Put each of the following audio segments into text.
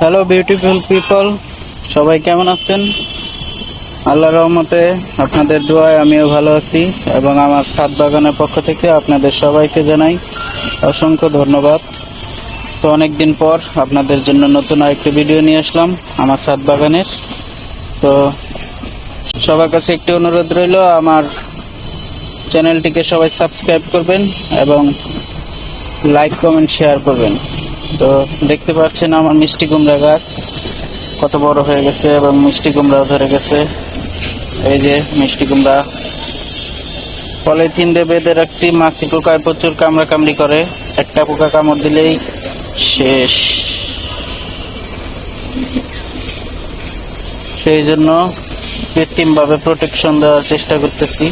Hello beautiful people, সবাই কেমন আছেন? আল্লাহর রহমতে আপনাদের দোয়ায় আমিও ভালো আছি এবং আমার ছাদ বাগানের পক্ষ থেকে আপনাদের সবাইকে জানাই অসংখ্য ধন্যবাদ। তো অনেকদিন পর আপনাদের জন্য নতুন আরেকটি ভিডিও নিয়ে আসলাম আমার ছাদ বাগানের। তো সবার কাছে একটি অনুরোধ রইল, আমার চ্যানেলটিকে সবাই সাবস্ক্রাইব করবেন এবং লাইক কমেন্ট শেয়ার করবেন। তো দেখতে পাচ্ছেন আমার মিষ্টি কুমড়া গাছ কত বড় হয়ে গেছে এবং মিষ্টি কুমড়াও ধরে গেছে। এই যে মিষ্টি কুমড়া পলিথিন দিয়ে বেঁধে রাখছি, মাছি পোকায় প্রচুর কামড়াকামড়ি করে, একটা পোকা কামড় দিলেই শেষ। সেই জন্য কৃত্রিমভাবে প্রোটেকশন দেওয়ার চেষ্টা করতেছি।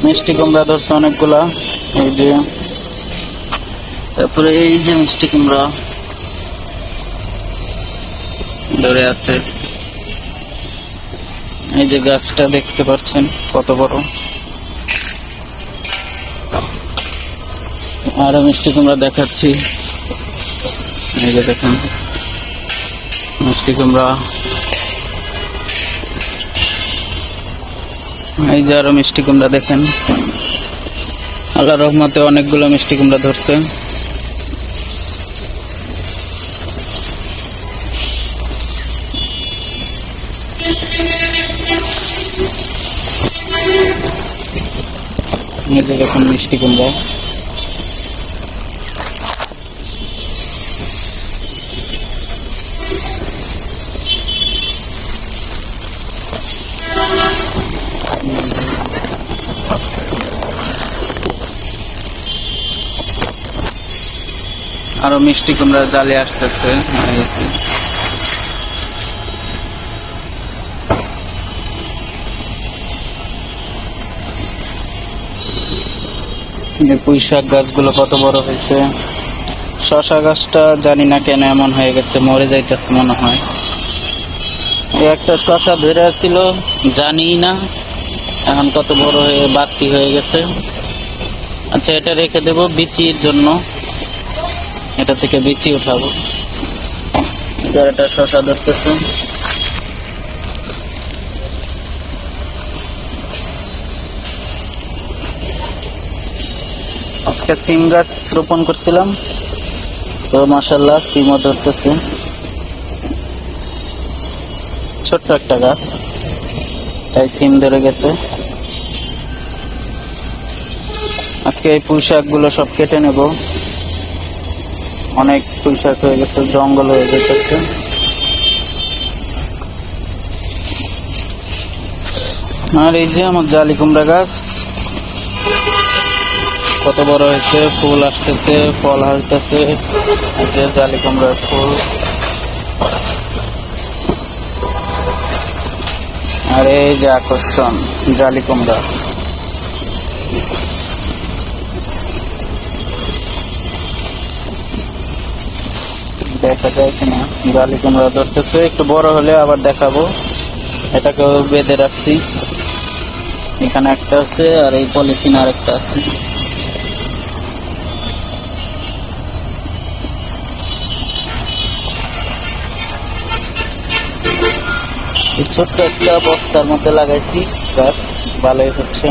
মিষ্টি কুমড়া ধরছে অনেকগুলা, এই যে তারপরে এই যে মিষ্টি কুমড়া ধরে আছে। এই যে গাছটা দেখতে পাচ্ছেন কত বড়। আরো মিষ্টি কুমড়া দেখাচ্ছি, এই যে দেখেন মিষ্টি কুমড়া। এই যে আরো মিষ্টি কুমড়া দেখেন, আল্লাহর রহমতে অনেকগুলো মিষ্টি কুমড়া ধরছে। এই যে দেখুন মিষ্টি কুমড়া। আরো মিষ্টি কুমড়া জালে আসতেছে। পুঁই শাক গাছগুলো কত বড় হয়েছে। শশা গাছটা জানি না কেন এমন হয়ে গেছে, মরে যাইতেছে মনে হয়। একটা শশা ধরে ছিল জানি না এখন কত বড় হয়ে বাড়তি হয়ে গেছে। আচ্ছা, এটা রেখে দেব বিচির জন্য, এটা থেকে বিচি উঠাবো। এটা শশা ধরতেছে। একটা সিম গাছ রোপণ করছিলাম, তো মাশাআল্লাহ সিমও ধরতেছে। ছোট্ট একটা গাছ, তাই সিম ধরে গেছে। আজকে এই পুঁই শাক গুলো সব কেটে নেব, অনেক পুঁই শাক হয়ে গেছে, জঙ্গল হয়ে যেতেছে। আর এই যে আমার জালি কুমড়া গাছ কত বড় হয়েছে, ফুল আসতেছে, ফল আসতেছে। এই যে জালি কুমড়ার ফুল। আর এই যে আকর্ষণ জালি কুমড়া। দেখা যায় কিনা, জালি কুমড়া ধরতেছে। একটু বড় হলে আবার দেখাবো। এটাকেও বেঁধে রাখছি, এখানে একটা আছে আর এই পলিথিন আর একটা আছে। ছোট্ট একটা বস্তার মধ্যে লাগাইছি, গাছ ভালোই হচ্ছে।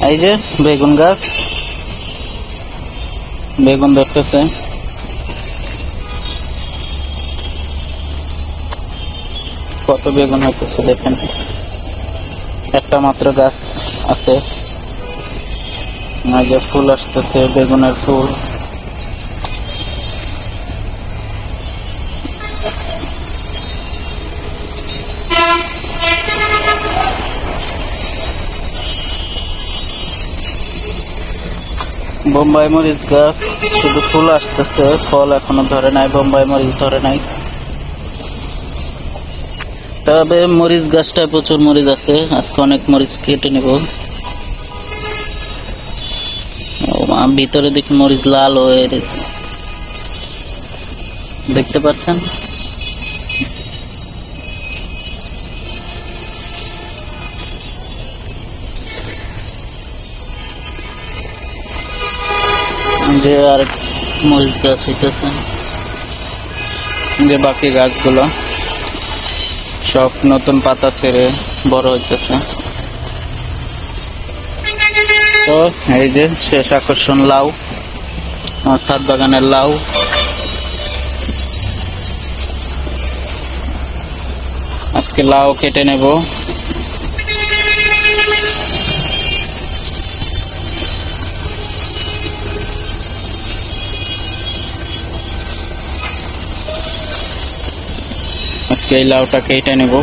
এই যে বেগুন গাছ, বেগুন ধরতেছে। কত বেগুন হইতেছে দেখেন, একটা মাত্র গাছ আছে। এই যে ফুল আসতেছে, বেগুনের ফুল। বোম্বাই মরিচ গাছ শুধু ফুল আসতেছে, ফল এখনো ধরে নাই, বোম্বাই মরিচ ধরে নাই। তবে মরিচ গাছটায় প্রচুর মরিচ আছে, আজকে অনেক মরিচ কেটে নেব। ভিতরে দেখি মরিচ লাল হয়ে গেছে, দেখতে পাচ্ছেন। যে আর মরিচ গাছ হইতেছে। যে বাকি গাছগুলো সব নতুন পাতা ছেড়ে বড় হইতেছে। তো এই যে শেষ আকর্ষণ লাউ, আমার ছাদ বাগানের লাউ। আজকে লাউ কেটে নেব। আজকে এই লাউটা কেটে নেব।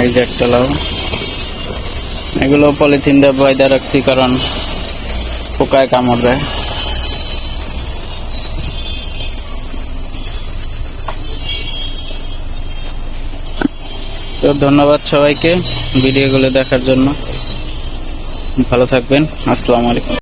এই যে একটা লাউ, এগুলো পলিথিন দিয়ে বাইদা রাখছি কারণ পোকায় কামড় দেয়। তো ধন্যবাদ সবাইকে ভিডিওগুলো দেখার জন্য। ভালো থাকবেন। আসসালামু আলাইকুম।